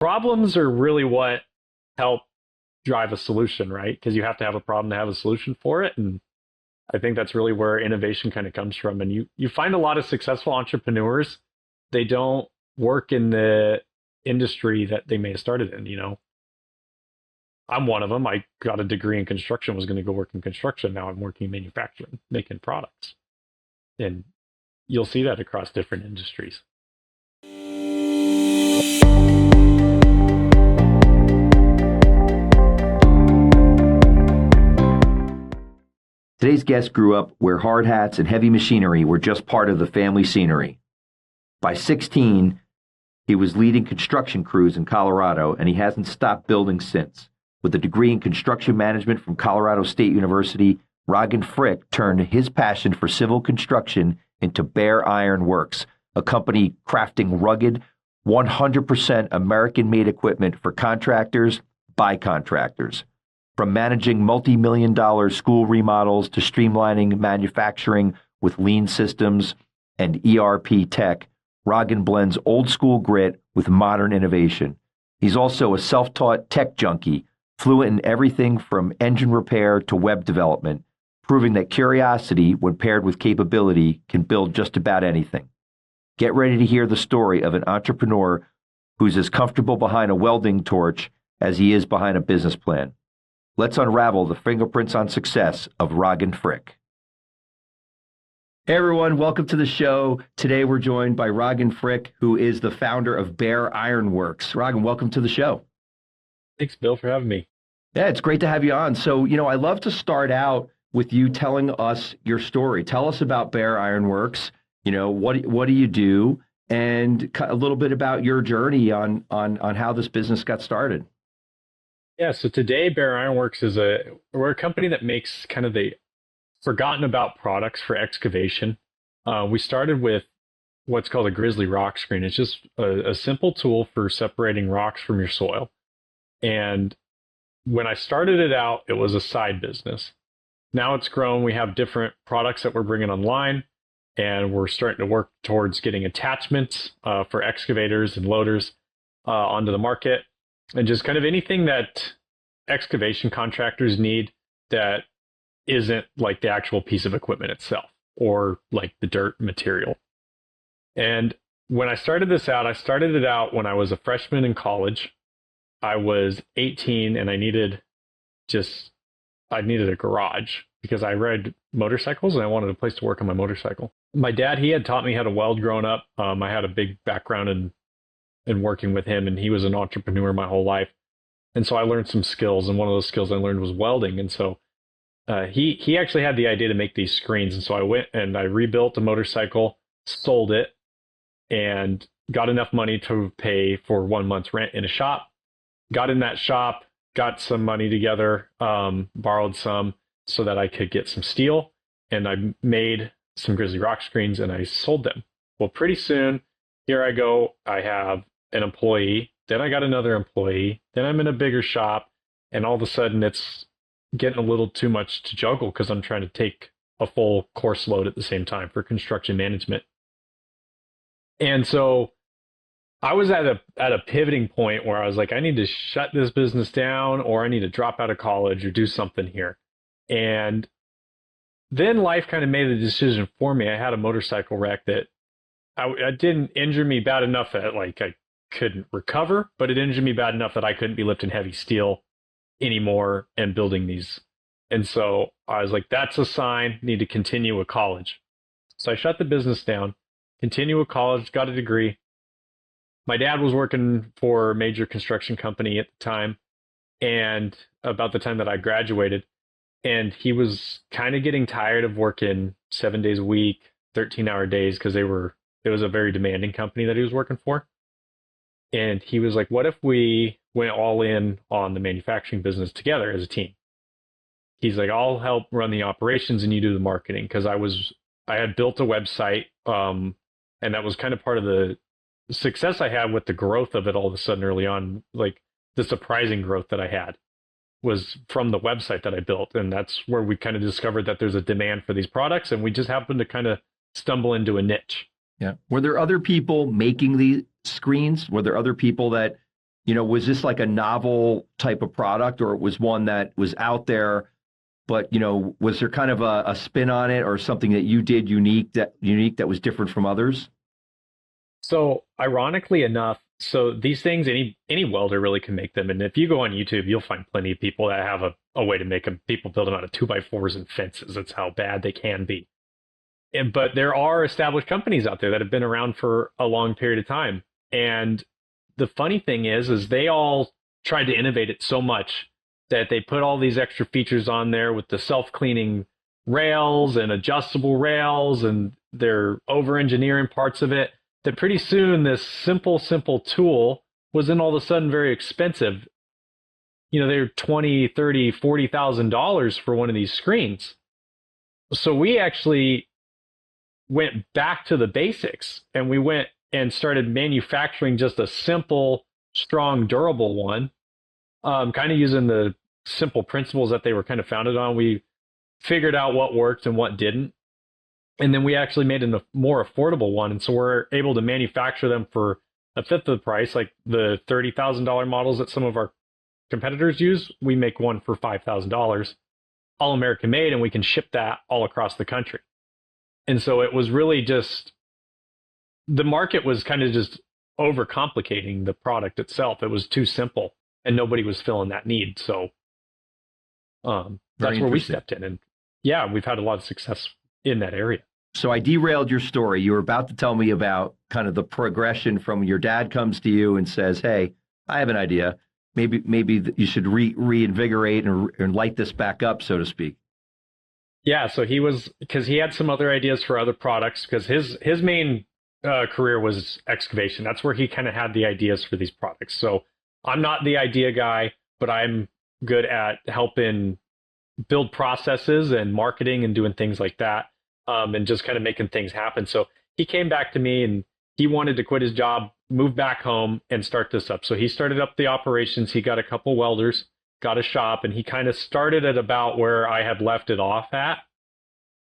Problems are really what help drive a solution, right? Because you have to have a problem to have a solution for it. And I think that's really where innovation kind of comes from. And you find a lot of successful entrepreneurs, they don't work in the industry that they may have started in, I'm one of them. I got a degree in construction, was going to go work in construction. Now I'm working in manufacturing, making products. And you'll see that across different industries. Today's guest grew up where hard hats and heavy machinery were just part of the family scenery. By 16, he was leading construction crews in Colorado, and he hasn't stopped building since. With a degree in construction management from Colorado State University, Roggen Frick turned his passion for civil construction into Bare Iron Works, a company crafting rugged, 100% American-made equipment for contractors by contractors. From managing multi-million-dollar school remodels to streamlining manufacturing with lean systems and ERP tech, Roggen blends old-school grit with modern innovation. He's also a self-taught tech junkie, fluent in everything from engine repair to web development, proving that curiosity, when paired with capability, can build just about anything. Get ready to hear the story of an entrepreneur who's as comfortable behind a welding torch as he is behind a business plan. Let's unravel the fingerprints on success of Roggen Frick. Hey everyone, welcome to the show. Today we're joined by Roggen Frick, who is the founder of Bare Iron Works. Roggen, welcome to the show. Thanks, Bill, for having me. Yeah, it's great to have you on. So, I love to start out with you telling us your story. Tell us about Bare Iron Works. What do you do? And a little bit about your journey on how this business got started. Yeah, so today Bare Iron Works we're a company that makes kind of the forgotten about products for excavation. We started with what's called a grizzly rock screen. It's just a simple tool for separating rocks from your soil. And when I started it out, it was a side business. Now it's grown. We have different products that we're bringing online, and we're starting to work towards getting attachments for excavators and loaders onto the market. And just kind of anything that excavation contractors need that isn't like the actual piece of equipment itself or like the dirt material. And when I started this out, I started it out when I was a freshman in college. I was 18 and I needed a garage because I ride motorcycles and I wanted a place to work on my motorcycle. My dad, he had taught me how to weld growing up. I had a big background in working with him, and he was an entrepreneur my whole life. And so I learned some skills, and one of those skills I learned was welding. And so he actually had the idea to make these screens. And so I went and I rebuilt a motorcycle, sold it, and got enough money to pay for 1 month's rent in a shop. Got in that shop, got some money together, borrowed some so that I could get some steel, and I made some grizzly rock screens and I sold them. Well, pretty soon, here I go. I have an employee, then I got another employee, then I'm in a bigger shop, and all of a sudden it's getting a little too much to juggle because I'm trying to take a full course load at the same time for construction management. And so I was at a pivoting point where I was like, I need to shut this business down, or I need to drop out of college or do something here. And then life kind of made a decision for me. I had a motorcycle wreck that I didn't injure me bad enough that like I couldn't recover, but it injured me bad enough that I couldn't be lifting heavy steel anymore and building these. And so I was like, that's a sign, need to continue with college. So I shut the business down, continue with college, got a degree. My dad was working for a major construction company at the time, and about the time that I graduated, and he was kind of getting tired of working 7 days a week, 13-hour days, because it was a very demanding company that he was working for. And he was like, what if we went all in on the manufacturing business together as a team? He's like, I'll help run the operations and you do the marketing. Because I had built a website, and that was kind of part of the success I had with the growth of it all of a sudden early on. Like the surprising growth that I had was from the website that I built. And that's where we kind of discovered that there's a demand for these products. And we just happened to kind of stumble into a niche. Yeah. Were there other people making these screens? Were there other people that Was this like a novel type of product, or it was one that was out there, but, was there kind of a spin on it or something that you did unique that was different from others? So ironically enough, so these things, any welder really can make them. And if you go on YouTube, you'll find plenty of people that have a way to make them. People build them out of 2x4s and fences. That's how bad they can be. But there are established companies out there that have been around for a long period of time. And the funny thing is they all tried to innovate it so much that they put all these extra features on there with the self-cleaning rails and adjustable rails, and they're over-engineering parts of it, that pretty soon this simple tool was then all of a sudden very expensive. They're $20, $30, $40,000 for one of these screens. So we actually went back to the basics, and we went and started manufacturing just a simple, strong, durable one, kind of using the simple principles that they were kind of founded on. We figured out what worked and what didn't. And then we actually made a more affordable one. And so we're able to manufacture them for a fifth of the price, like the $30,000 models that some of our competitors use. We make one for $5,000, all American made, and we can ship that all across the country. And so it was really just, the market was kind of just overcomplicating the product itself. It was too simple, and nobody was filling that need. So that's where we stepped in. And yeah, we've had a lot of success in that area. So I derailed your story. You were about to tell me about kind of the progression from your dad comes to you and says, "Hey, I have an idea. Maybe you should reinvigorate and light this back up," so to speak. Yeah, so because he had some other ideas for other products, because his main career was excavation. That's where he kind of had the ideas for these products. So I'm not the idea guy, but I'm good at helping build processes and marketing and doing things like that, and just kind of making things happen. So he came back to me, and he wanted to quit his job, move back home, and start this up. So he started up the operations. He got a couple welders, got a shop, and he kind of started at about where I had left it off at.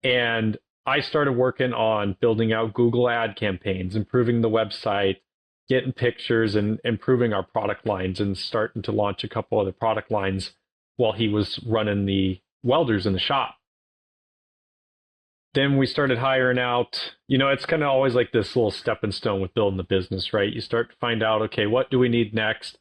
And I started working on building out Google ad campaigns, improving the website, getting pictures, and improving our product lines, and starting to launch a couple other product lines while he was running the welders in the shop. Then we started hiring out. It's kind of always like this little stepping stone with building the business, right? You start to find out, okay, what do we need next?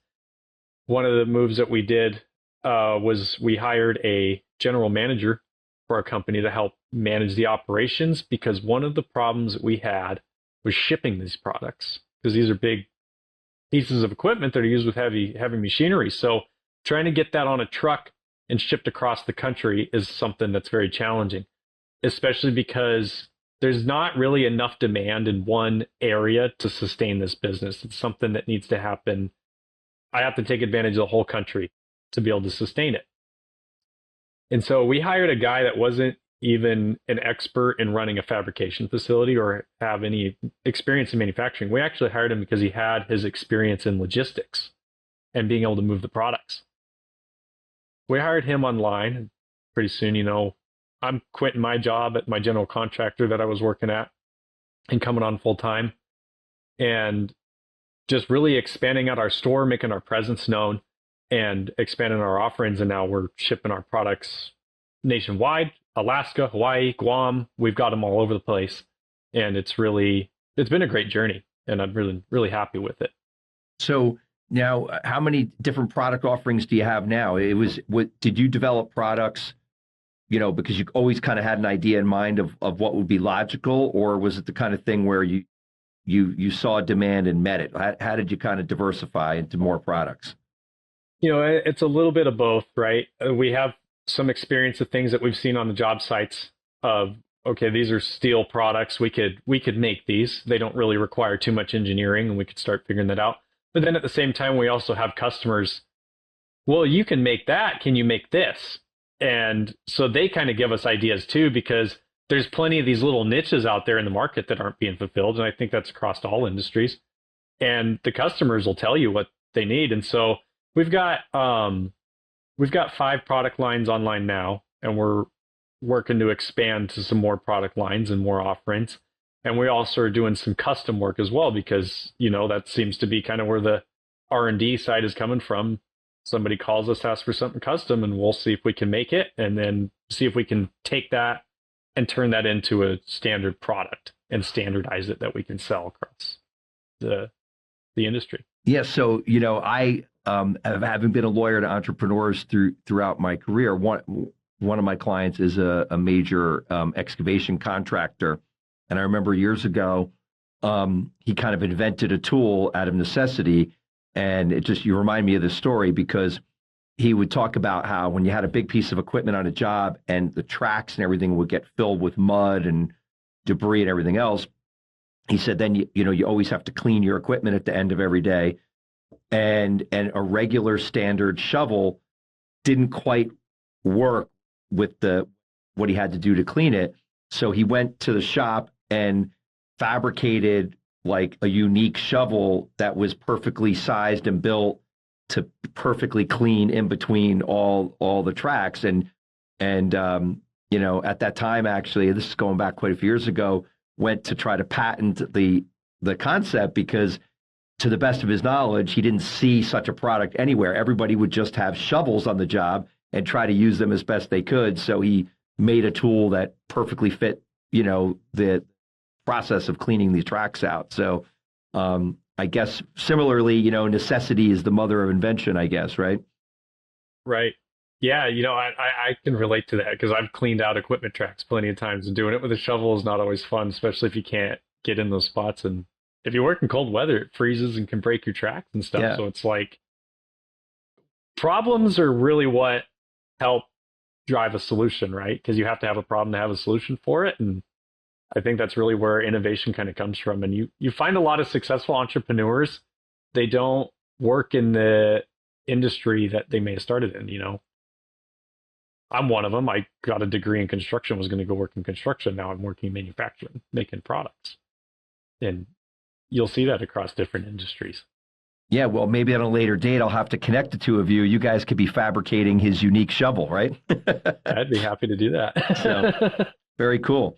One of the moves that we did was we hired a general manager for our company to help manage the operations, because one of the problems that we had was shipping these products, because these are big pieces of equipment that are used with heavy machinery. So trying to get that on a truck and shipped across the country is something that's very challenging, especially because there's not really enough demand in one area to sustain this business. It's something that needs to happen. I have to take advantage of the whole country to be able to sustain it. And so we hired a guy that wasn't even an expert in running a fabrication facility or have any experience in manufacturing. We actually hired him because he had his experience in logistics and being able to move the products. We hired him online. Pretty soon, I'm quitting my job at my general contractor that I was working at and coming on full time, and just really expanding out our store, making our presence known, and expanding our offerings. And now we're shipping our products nationwide, Alaska, Hawaii, Guam. We've got them all over the place. And it's been a great journey, and I'm really, really happy with it. So now, how many different product offerings do you have now? Did you develop products, because you always kind of had an idea in mind of what would be logical, or was it the kind of thing where you saw demand and met it? How did you kind of diversify into more products? It's a little bit of both, right? We have some experience of things that we've seen on the job sites of, okay, these are steel products. We could make these. They don't really require too much engineering, and we could start figuring that out. But then at the same time, we also have customers, well, you can make that. Can you make this? And so they kind of give us ideas too, because there's plenty of these little niches out there in the market that aren't being fulfilled. And I think that's across all industries. And the customers will tell you what they need. And so we've got 5 product lines online now, and we're working to expand to some more product lines and more offerings. And we also are doing some custom work as well, because, that seems to be kind of where the R&D side is coming from. Somebody calls us, asks for something custom, and we'll see if we can make it, and then see if we can take that and turn that into a standard product and standardize it that we can sell across the industry. Yeah. So, I, having been a lawyer to entrepreneurs throughout my career, one of my clients is a major excavation contractor. And I remember years ago, he kind of invented a tool out of necessity. And you remind me of this story because he would talk about how when you had a big piece of equipment on a job and the tracks and everything would get filled with mud and debris and everything else, he said, then you always have to clean your equipment at the end of every day. And a regular standard shovel didn't quite work with what he had to do to clean it. So he went to the shop and fabricated like a unique shovel that was perfectly sized and built to perfectly clean in between all the tracks. And at that time, actually, this is going back quite a few years ago, went to try to patent the concept because, to the best of his knowledge, he didn't see such a product anywhere. Everybody would just have shovels on the job and try to use them as best they could. So he made a tool that perfectly fit, the process of cleaning these tracks out. So I guess similarly, necessity is the mother of invention, I guess, right? Right. Yeah, I can relate to that because I've cleaned out equipment tracks plenty of times, and doing it with a shovel is not always fun, especially if you can't get in those spots. And if you work in cold weather, it freezes and can break your tracks and stuff. Yeah. So it's like problems are really what help drive a solution, right? Because you have to have a problem to have a solution for it. And I think that's really where innovation kind of comes from. And you find a lot of successful entrepreneurs, they don't work in the industry that they may have started in, I'm one of them. I got a degree in construction, was going to go work in construction. Now I'm working in manufacturing, making products. And you'll see that across different industries. Yeah, well, maybe on a later date, I'll have to connect the two of you. You guys could be fabricating his unique shovel, right? I'd be happy to do that. So, very cool.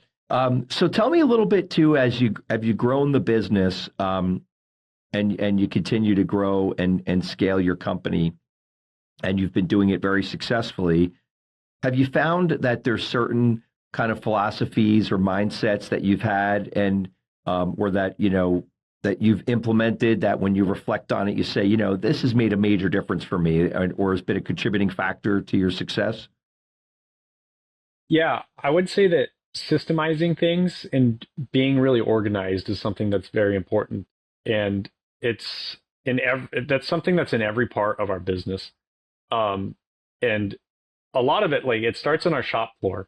So tell me a little bit too, have you grown the business and you continue to grow and scale your company, and you've been doing it very successfully. Have you found that there's certain kind of philosophies or mindsets that you've had and or that that you've implemented that when you reflect on it, you say, this has made a major difference for me, or has been a contributing factor to your success? Yeah, I would say that systemizing things and being really organized is something that's very important. And that's something that's in every part of our business. And a lot of it, like, it starts on our shop floor.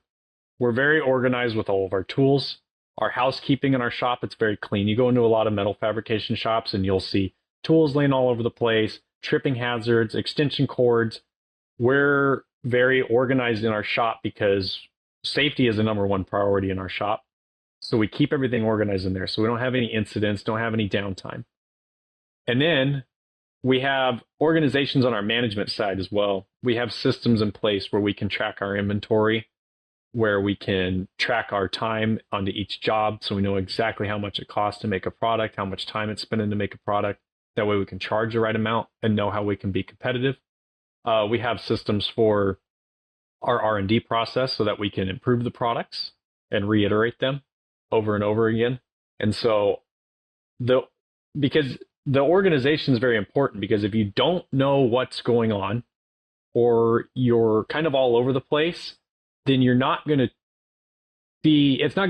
We're very organized with all of our tools. Our housekeeping in our shop, it's very clean. You go into a lot of metal fabrication shops and you'll see tools laying all over the place, tripping hazards, extension cords. We're very organized in our shop because safety is the number one priority in our shop. So we keep everything organized in there. So we don't have any incidents, don't have any downtime. And then we have organizations on our management side as well. We have systems in place where we can track our inventory, where we can track our time onto each job. So we know exactly how much it costs to make a product, how much time it's spending to make a product. That way we can charge the right amount and know how we can be competitive. We have systems for our R&D process so that we can improve the and reiterate them over and over again. And so because the organization is very important, because if you don't know what's going on or you're kind of all over the place, then it's not going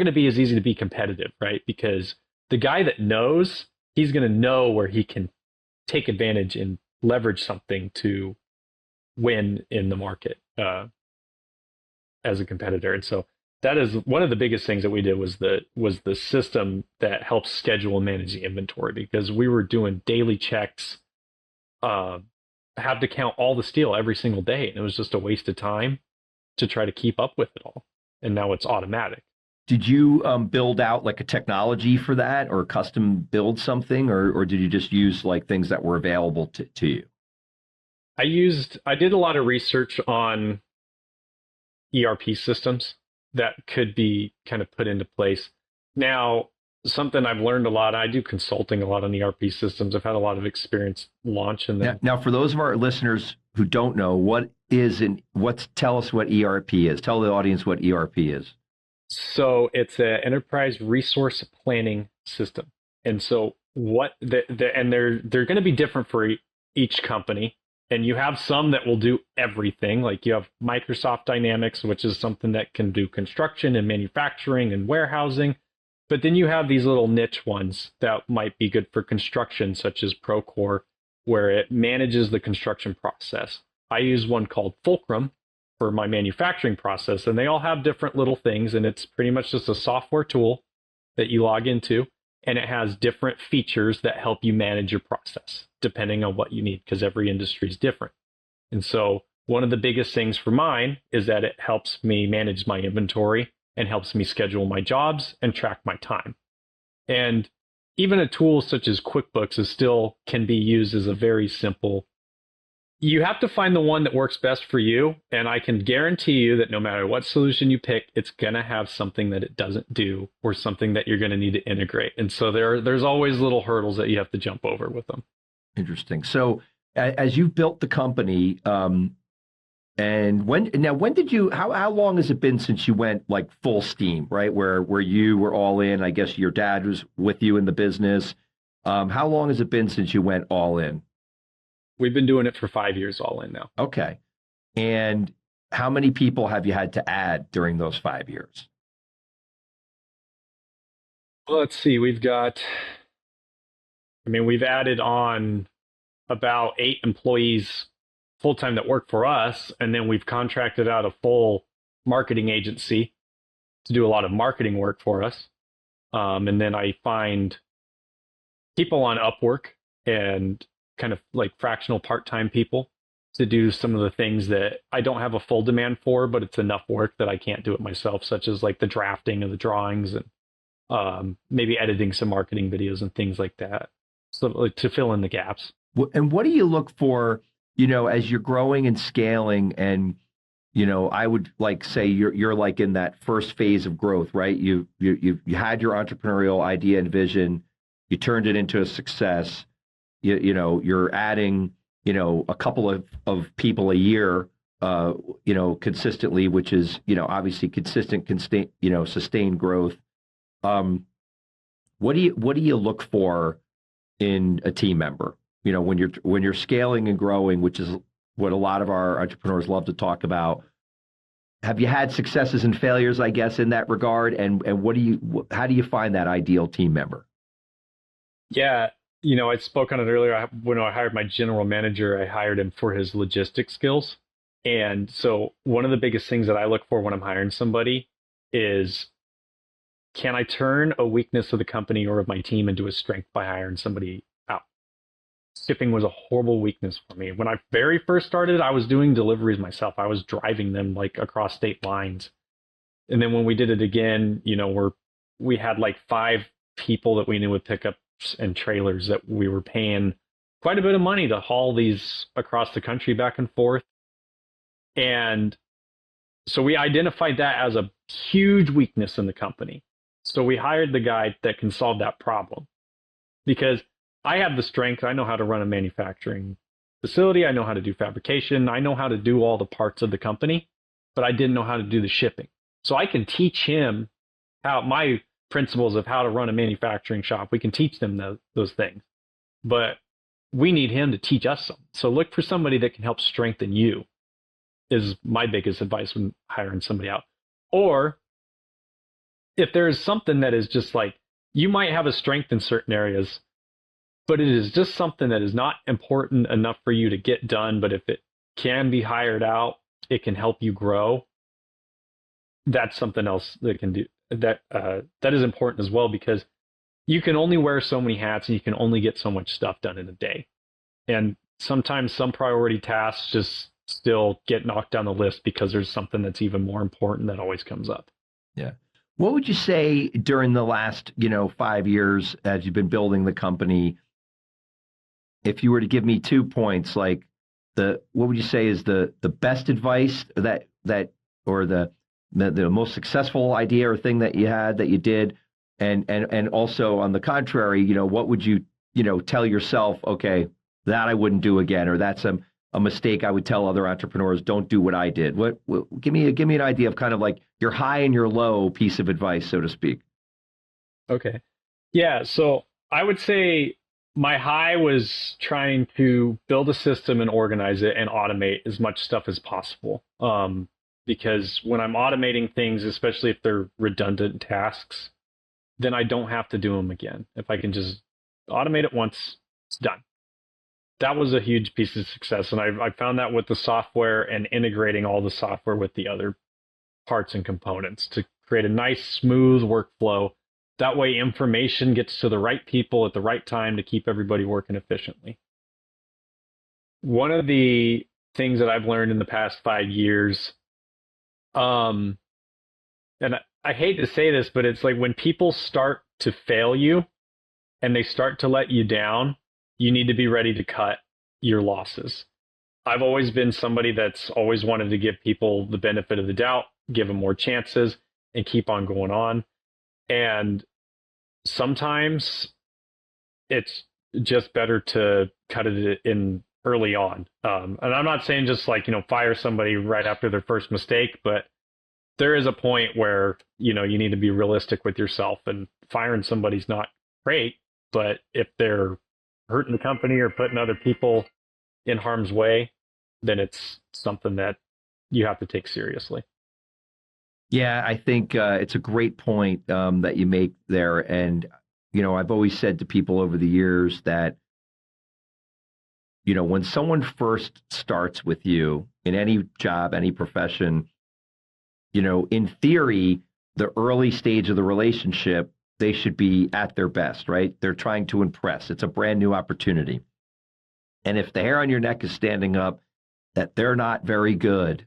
to be as easy to be competitive, right? Because the guy that knows, he's going to know where he can take advantage and leverage something to win in the market as a competitor. And so that is one of the biggest things that we did was the system that helps schedule and manage the inventory, because we were doing daily checks, have to count all the steel every single day. And it was just a waste of time to try to keep up with it all. And now it's automatic. Did you build out like a technology for that, or custom build something, or did you just use like things that were available to you? I did a lot of research on ERP systems that could be kind of put into place. Now, something I've learned a lot. I do consulting a lot on ERP systems. I've had a lot of experience launching them. Now, for those of our listeners who don't know, tell us what ERP is. Tell the audience what ERP is. So it's an enterprise resource planning system. And so and they're going to be different for each company. And you have some that will do everything. Like you have Microsoft Dynamics, which is something that can do construction and manufacturing and warehousing. But then you have these little niche ones that might be good for construction, such as Procore, where it manages the construction process. I use one called Fulcrum for my manufacturing process, and they all have different little things, and it's pretty much just a software tool that you log into, and it has different features that help you manage your process, depending on what you need, because every industry is different. And so one of the biggest things for mine is that it helps me manage my inventory and helps me schedule my jobs and track my time. And even a tool such as QuickBooks can be used as a very simple. You have to find the one that works best for you. And I can guarantee you that no matter what solution you pick, it's going to have something that it doesn't do or something that you're going to need to integrate. And so there's always little hurdles that you have to jump over with them. Interesting. So as you've built the company, and when did you, how long has it been since you went like full steam, right? Where you were all in? I guess your dad was with you in the business. How long has it been since you went all in? We've been doing it for 5 years all in now. Okay. And how many people have you had to add during those 5 years? Well, let's see. We've added on about 8 employees full-time that work for us. And then we've contracted out a full marketing agency to do a lot of marketing work for us. And then I find people on Upwork and kind of like fractional part-time people to do some of the things that I don't have a full demand for, but it's enough work that I can't do it myself, such as like the drafting of the drawings and maybe editing some marketing videos and things like that. So like, to fill in the gaps. And what do you look for, as you're growing and scaling? And, I would like say you're like in that first phase of growth, right? You had your entrepreneurial idea and vision, you turned it into a success. You're adding, a couple of people a year, consistently, which is, obviously consistent, sustained growth. What do you look for in a team member? When you're scaling and growing, which is what a lot of our entrepreneurs love to talk about. Have you had successes and failures, I guess, in that regard? And how do you find that ideal team member? Yeah. I spoke on it earlier. When I hired my general manager, I hired him for his logistics skills. And so one of the biggest things that I look for when I'm hiring somebody is, can I turn a weakness of the company or of my team into a strength by hiring somebody out? Shipping was a horrible weakness for me. When I very first started, I was doing deliveries myself. I was driving them like across state lines. And then when we did it again, we had like 5 people that we knew would pick up and trailers that we were paying quite a bit of money to haul these across the country back and forth. And so we identified that as a huge weakness in the company. So we hired the guy that can solve that problem, because I have the strength. I know how to run a manufacturing facility. I know how to do fabrication. I know how to do all the parts of the company, but I didn't know how to do the shipping. So I can teach him how my principles of how to run a manufacturing shop. We can teach them those things, but we need him to teach us some. So look for somebody that can help strengthen you is my biggest advice when hiring somebody out. Or if there is something that is just like, you might have a strength in certain areas, but it is just something that is not important enough for you to get done. But if it can be hired out, it can help you grow. That's something else that can do. That is important as well, because you can only wear so many hats and you can only get so much stuff done in a day. And sometimes some priority tasks just still get knocked down the list because there's something that's even more important that always comes up. Yeah. What would you say during the last, 5 years as you've been building the company, if you were to give me 2 points, like what would you say is the best advice or the most successful idea or thing that you had that you did, And also on the contrary, what would you, tell yourself, okay, that I wouldn't do again, or that's a mistake I would tell other entrepreneurs, don't do what I did. What give me an idea of kind of like your high and your low piece of advice, so to speak. Okay. Yeah. So I would say my high was trying to build a system and organize it and automate as much stuff as possible. Because when I'm automating things, especially if they're redundant tasks, then I don't have to do them again. If I can just automate it once, it's done. That was a huge piece of success. And I found that with the software and integrating all the software with the other parts and components to create a nice, smooth workflow. That way information gets to the right people at the right time to keep everybody working efficiently. One of the things that I've learned in the past 5 years, and I hate to say this, but it's like when people start to fail you and they start to let you down, you need to be ready to cut your losses. I've always been somebody that's always wanted to give people the benefit of the doubt, give them more chances, and keep on going on. And sometimes it's just better to cut it in early on. And I'm not saying just like, fire somebody right after their first mistake, but there is a point where, you need to be realistic with yourself, and firing somebody's not great, but if they're hurting the company or putting other people in harm's way, then it's something that you have to take seriously. Yeah, I think it's a great point that you make there. And, I've always said to people over the years that, when someone first starts with you in any job, any profession, in theory, the early stage of the relationship, they should be at their best, right? They're trying to impress. It's a brand new opportunity. And if the hair on your neck is standing up that they're not very good,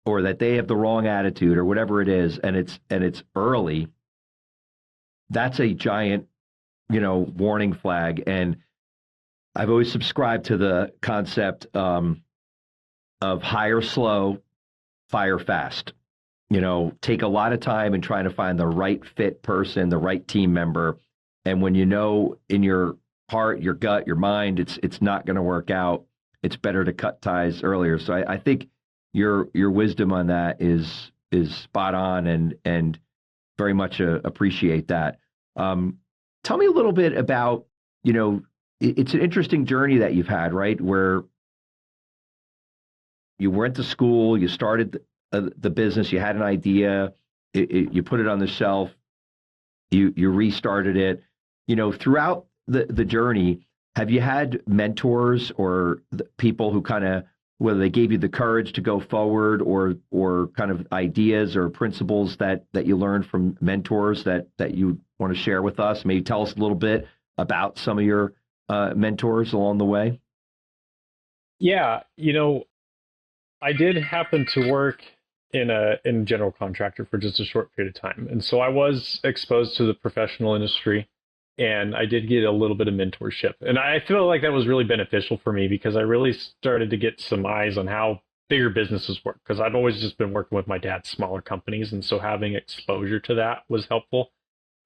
or that they have the wrong attitude, or whatever it is, and it's early, that's a giant, warning flag. And I've always subscribed to the concept of hire slow, fire fast. Take a lot of time in trying to find the right fit person, the right team member. And when in your heart, your gut, your mind, it's not going to work out, it's better to cut ties earlier. So I think your wisdom on that is spot on, and very much appreciate that. Tell me a little bit about, it's an interesting journey that you've had, right? Where you went to school, you started the business, you had an idea, you put it on the shelf, you restarted it. Throughout the journey, have you had mentors or people who kind of, whether they gave you the courage to go forward, or kind of ideas or principles that you learned from mentors that you want to share with us? Maybe tell us a little bit about some of your mentors along the way. Yeah, I did happen to work in a general contractor for just a short period of time. And so I was exposed to the professional industry, and I did get a little bit of mentorship. And I feel like that was really beneficial for me, because I really started to get some eyes on how bigger businesses work, because I've always just been working with my dad's smaller companies. And so having exposure to that was helpful.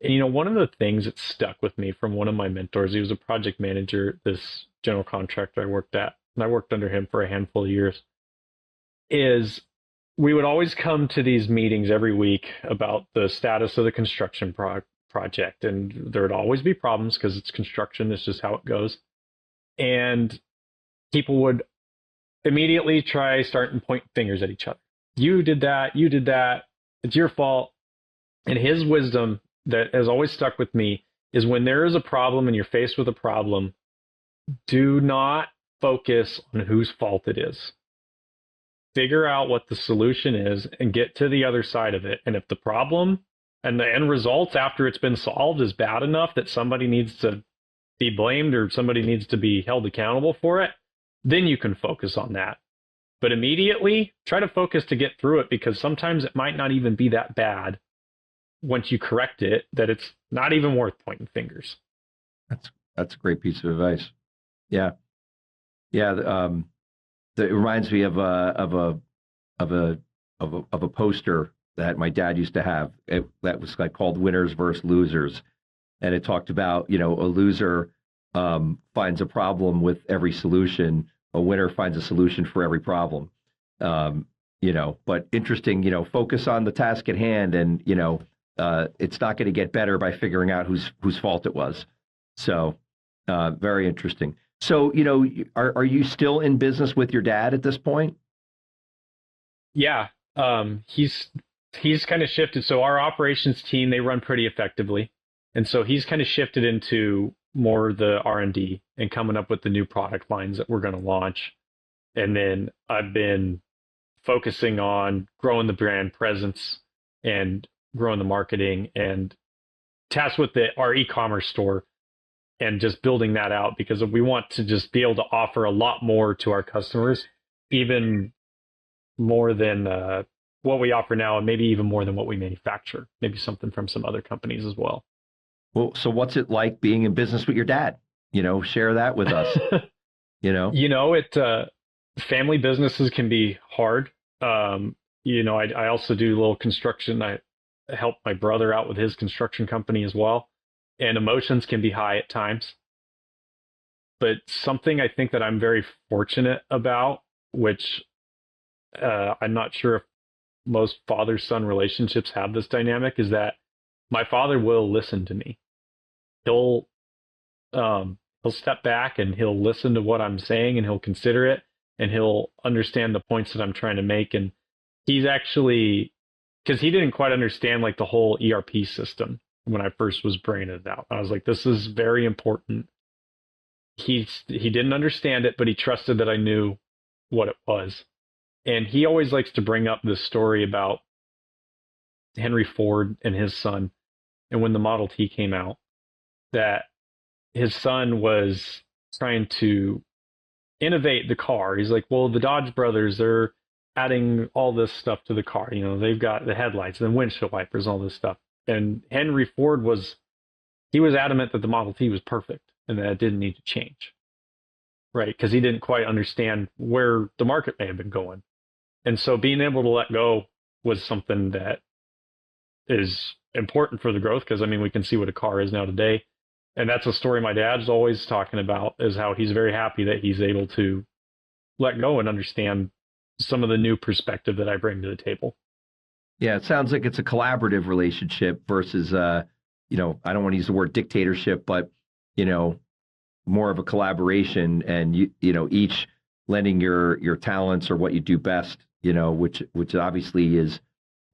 And, one of the things that stuck with me from one of my mentors, he was a project manager at this general contractor I worked at, and I worked under him for a handful of years, is we would always come to these meetings every week about the status of the construction project. And there would always be problems, because it's construction. It's just how it goes. And people would immediately start and point fingers at each other. You did that. You did that. It's your fault. And his wisdom that has always stuck with me is, when there is a problem and you're faced with a problem, do not focus on whose fault it is. Figure out what the solution is and get to the other side of it. And if the problem and the end results after it's been solved is bad enough that somebody needs to be blamed or somebody needs to be held accountable for it, then you can focus on that. But immediately try to focus to get through it, because sometimes it might not even be that bad once you correct it, that it's not even worth pointing fingers. That's a great piece of advice. Yeah. It reminds me of a poster that my dad used to have. That was like called Winners versus Losers. And it talked about, a loser finds a problem with every solution. A winner finds a solution for every problem. But interesting, focus on the task at hand, and, it's not going to get better by figuring out whose fault it was. So very interesting. So, are you still in business with your dad at this point? Yeah. He's kind of shifted. So our operations team, they run pretty effectively. And so he's kind of shifted into more the R&D and coming up with the new product lines that we're going to launch. And then I've been focusing on growing the brand presence and growing the marketing and tasked with our e-commerce store and just building that out, because we want to just be able to offer a lot more to our customers, even more than what we offer now, and maybe even more than what we manufacture, maybe something from some other companies as well. Well, so what's it like being in business with your dad? Share that with us. Family businesses can be hard. I also do a little construction. I help my brother out with his construction company as well. And emotions can be high at times. But something I think that I'm very fortunate about, which I'm not sure if most father-son relationships have this dynamic, is that my father will listen to me. He'll step back and he'll listen to what I'm saying, and he'll consider it, and he'll understand the points that I'm trying to make. And he's actually, because he didn't quite understand like the whole ERP system when I first was bringing it out. I was like, this is very important. He didn't understand it, but he trusted that I knew what it was. And he always likes to bring up this story about Henry Ford and his son, and when the Model T came out, that his son was trying to innovate the car. He's like, well, the Dodge brothers, they're adding all this stuff to the car. They've got the headlights and windshield wipers, all this stuff. And Henry Ford was adamant that the Model T was perfect and that it didn't need to change, right? Because he didn't quite understand where the market may have been going. And so being able to let go was something that is important for the growth, because, we can see what a car is now today. And that's a story my dad's always talking about, is how he's very happy that he's able to let go and understand some of the new perspective that I bring to the table. Yeah, it sounds like it's a collaborative relationship versus, I don't want to use the word dictatorship, but, more of a collaboration, and, each lending your talents or what you do best, which obviously is,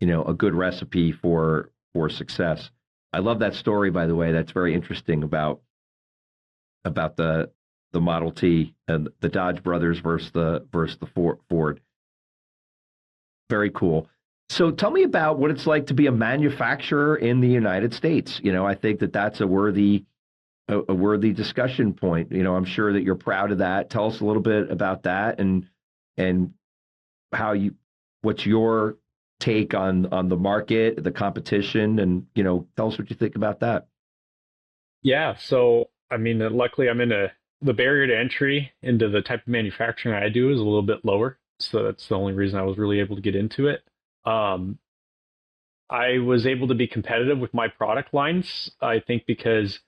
a good recipe for success. I love that story, by the way. That's very interesting about the Model T and the Dodge brothers versus the Ford. Very cool. So tell me about what it's like to be a manufacturer in the United States. I think that's a worthy discussion point. I'm sure that you're proud of that. Tell us a little bit about that, and what's your take on the market, the competition, and tell us what you think about that. Yeah, so luckily I'm in the barrier to entry into the type of manufacturing I do is a little bit lower, so that's the only reason I was really able to get into it. I was able to be competitive with my product lines, I think, because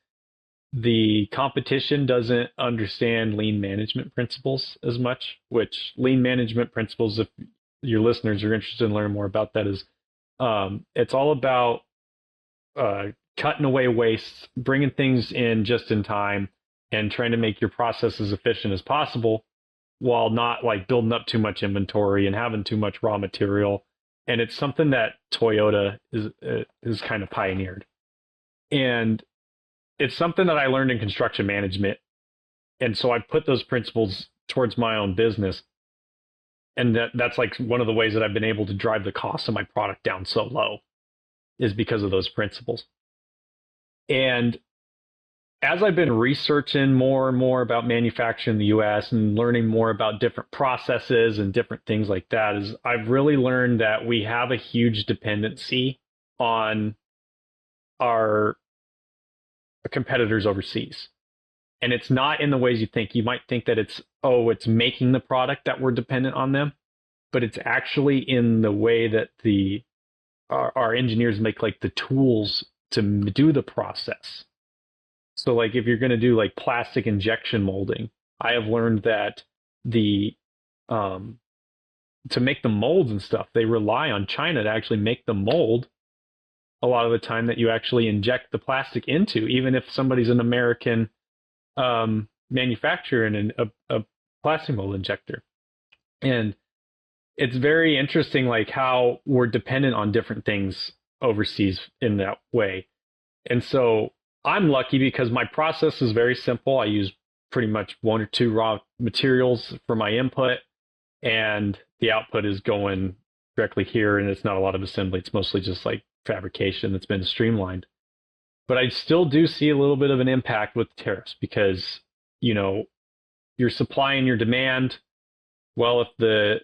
the competition doesn't understand lean management principles as much, which lean management principles, if your listeners are interested in learning more about that, is it's all about cutting away waste, bringing things in just in time, and trying to make your process as efficient as possible while not like building up too much inventory and having too much raw material. And it's something that Toyota is kind of pioneered. And it's something that I learned in construction management. And so I put those principles towards my own business. And that's like one of the ways that I've been able to drive the cost of my product down so low, is because of those principles. And as I've been researching more and more about manufacturing in the US and learning more about different processes and different things like that, is I've really learned that we have a huge dependency on our competitors overseas. And it's not in the ways you think. You might think that it's making the product that we're dependent on them, but it's actually in the way that the our engineers make like the tools to do the process. So like if you're going to do like plastic injection molding, I have learned that the to make the molds and stuff, they rely on China to actually make the mold a lot of the time that you actually inject the plastic into, even if somebody's an American manufacturer and a plastic mold injector. And it's very interesting, like how we're dependent on different things overseas in that way. And so I'm lucky because my process is very simple. I use pretty much 1 or 2 raw materials for my input, and the output is going directly here, and it's not a lot of assembly. It's mostly just like fabrication that's been streamlined. But I still do see a little bit of an impact with tariffs because, your supply and your demand, well, if the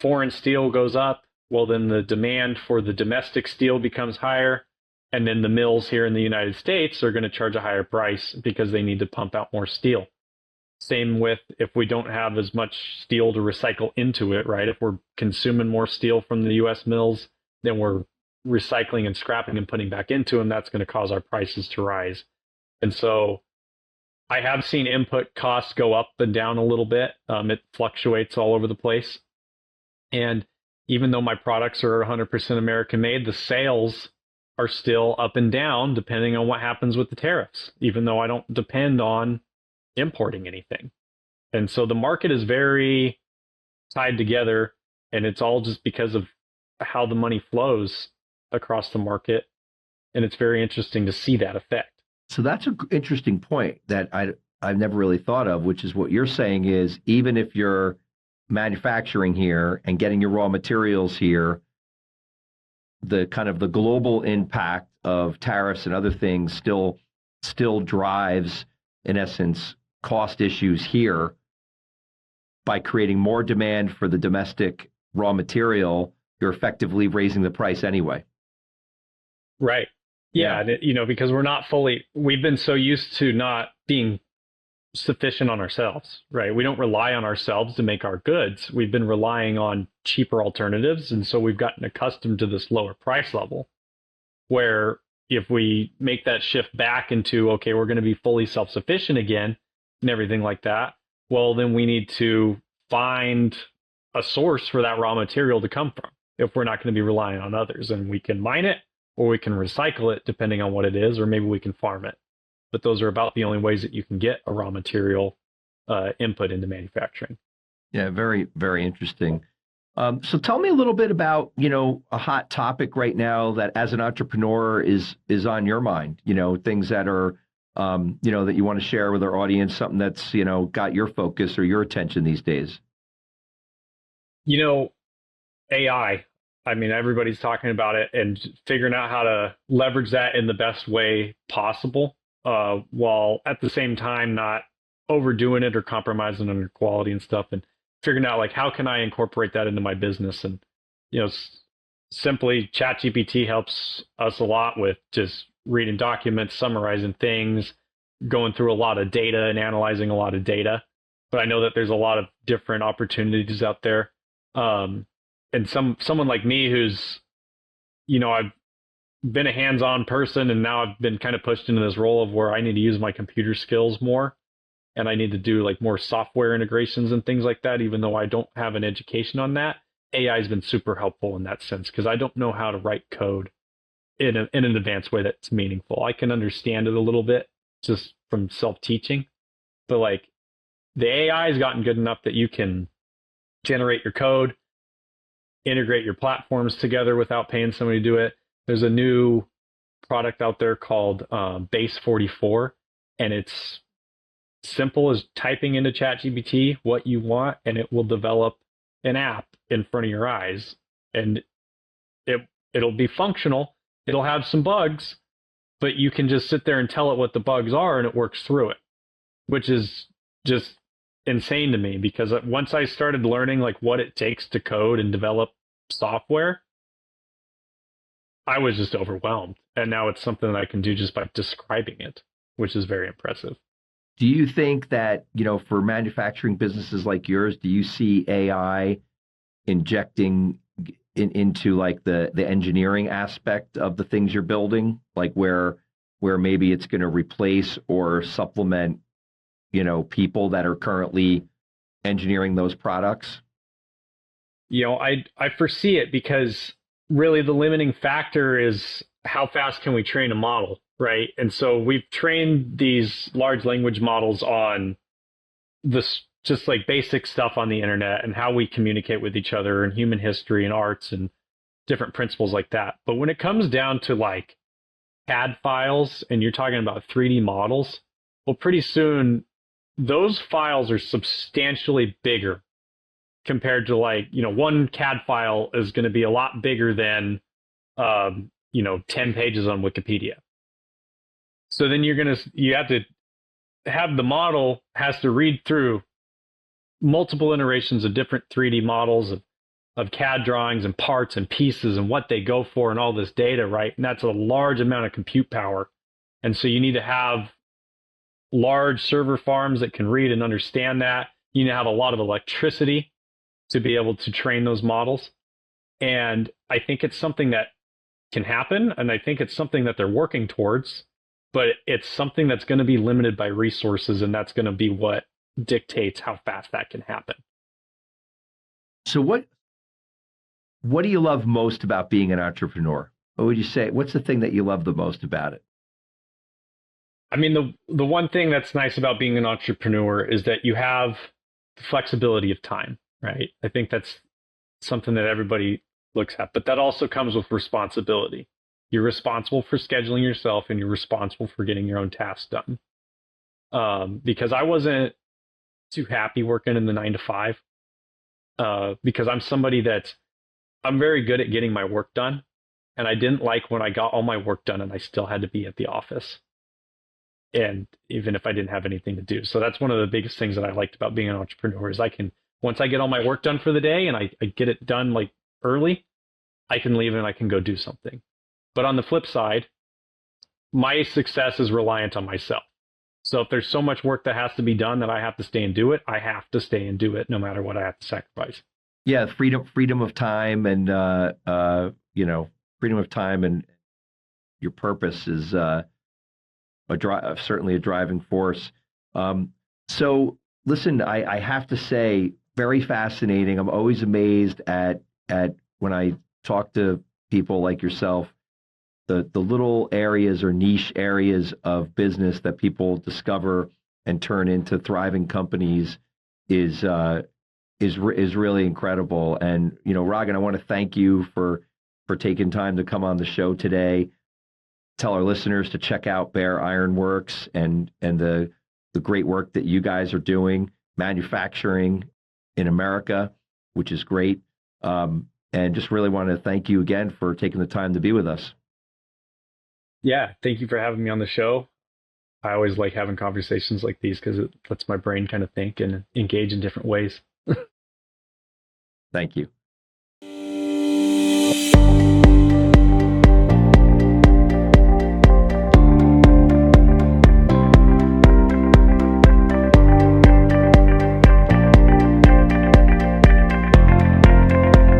foreign steel goes up, well, then the demand for the domestic steel becomes higher. And then the mills here in the United States are going to charge a higher price because they need to pump out more steel. Same with if we don't have as much steel to recycle into it, right? If we're consuming more steel from the U.S. mills than we're recycling and scrapping and putting back into them, that's going to cause our prices to rise. And so I have seen input costs go up and down a little bit. It fluctuates all over the place. And even though my products are 100% American made, the sales are still up and down depending on what happens with the tariffs, even though I don't depend on importing anything. And so the market is very tied together, and it's all just because of how the money flows across the market. And it's very interesting to see that effect. So that's an interesting point that I've never really thought of, which is what you're saying is even if you're manufacturing here and getting your raw materials here, the kind of the global impact of tariffs and other things still drives, in essence, cost issues here by creating more demand for the domestic raw material. You're effectively raising the price anyway. Right. Yeah. Because we've been so used to not being sufficient on ourselves, right? We don't rely on ourselves to make our goods. We've been relying on cheaper alternatives. And so we've gotten accustomed to this lower price level where if we make that shift back into, okay, we're going to be fully self-sufficient again and everything like that, well, then we need to find a source for that raw material to come from if we're not going to be relying on others. And we can mine it or we can recycle it depending on what it is, or maybe we can farm it. But those are about the only ways that you can get a raw material input into manufacturing. Yeah, very, very interesting. So tell me a little bit about, a hot topic right now that as an entrepreneur is on your mind, things that are, that you want to share with our audience, something that's, got your focus or your attention these days. AI. I mean, everybody's talking about it and figuring out how to leverage that in the best way possible. While at the same time not overdoing it or compromising on your quality and stuff, and figuring out like how can I incorporate that into my business. And simply ChatGPT helps us a lot with just reading documents, summarizing things, going through a lot of data and analyzing a lot of data. But I know that there's a lot of different opportunities out there. And someone like me who's I've been a hands-on person, and now I've been kind of pushed into this role of where I need to use my computer skills more, and I need to do like more software integrations and things like that, even though I don't have an education on that. AI has been super helpful in that sense because I don't know how to write code in an advanced way that's meaningful. I can understand it a little bit just from self-teaching, but like the AI has gotten good enough that you can generate your code, integrate your platforms together without paying somebody to do it. There's a new product out there called Base 44, and it's simple as typing into ChatGPT what you want, and it will develop an app in front of your eyes. And it'll be functional. It'll have some bugs, but you can just sit there and tell it what the bugs are, and it works through it, which is just insane to me because once I started learning like what it takes to code and develop software, I was just overwhelmed. And now it's something that I can do just by describing it, which is very impressive. Do you think that, for manufacturing businesses like yours, do you see AI injecting into like the engineering aspect of the things you're building, like where maybe it's going to replace or supplement, people that are currently engineering those products? I foresee it because really the limiting factor is how fast can we train a model, right? And so we've trained these large language models on this just like basic stuff on the internet and how we communicate with each other and human history and arts and different principles like that. But when it comes down to like CAD files and you're talking about 3D models, well, pretty soon those files are substantially bigger compared to like, one CAD file is going to be a lot bigger than, 10 pages on Wikipedia. So then you have to have the model has to read through multiple iterations of different 3D models of CAD drawings and parts and pieces and what they go for and all this data, right? And that's a large amount of compute power. And so you need to have large server farms that can read and understand that. You need to have a lot of electricity to be able to train those models. And I think it's something that can happen. And I think it's something that they're working towards, but it's something that's going to be limited by resources. And that's going to be what dictates how fast that can happen. So what do you love most about being an entrepreneur? What would you say? What's the thing that you love the most about it? I mean, the one thing that's nice about being an entrepreneur is that you have the flexibility of time, right? I think that's something that everybody looks at, but that also comes with responsibility. You're responsible for scheduling yourself and you're responsible for getting your own tasks done. Because I wasn't too happy working in the 9 to 5, because I'm somebody I'm very good at getting my work done. And I didn't like when I got all my work done and I still had to be at the office. And even if I didn't have anything to do. So that's one of the biggest things that I liked about being an entrepreneur is once I get all my work done for the day and I get it done like early, I can leave and I can go do something. But on the flip side, my success is reliant on myself. So if there's so much work that has to be done that I have to stay and do it, I have to stay and do it no matter what I have to sacrifice. Yeah, freedom of time and freedom of time and your purpose is certainly a driving force. So listen, I have to say, very fascinating. I'm always amazed at when I talk to people like yourself, the little areas or niche areas of business that people discover and turn into thriving companies is really incredible. And Roggen, I want to thank you for taking time to come on the show today. Tell our listeners to check out Bear Iron Works and the great work that you guys are doing, manufacturing in America, which is great. And just really want to thank you again for taking the time to be with us. Yeah, thank you for having me on the show. I always like having conversations like these because it lets my brain kind of think and engage in different ways. Thank you.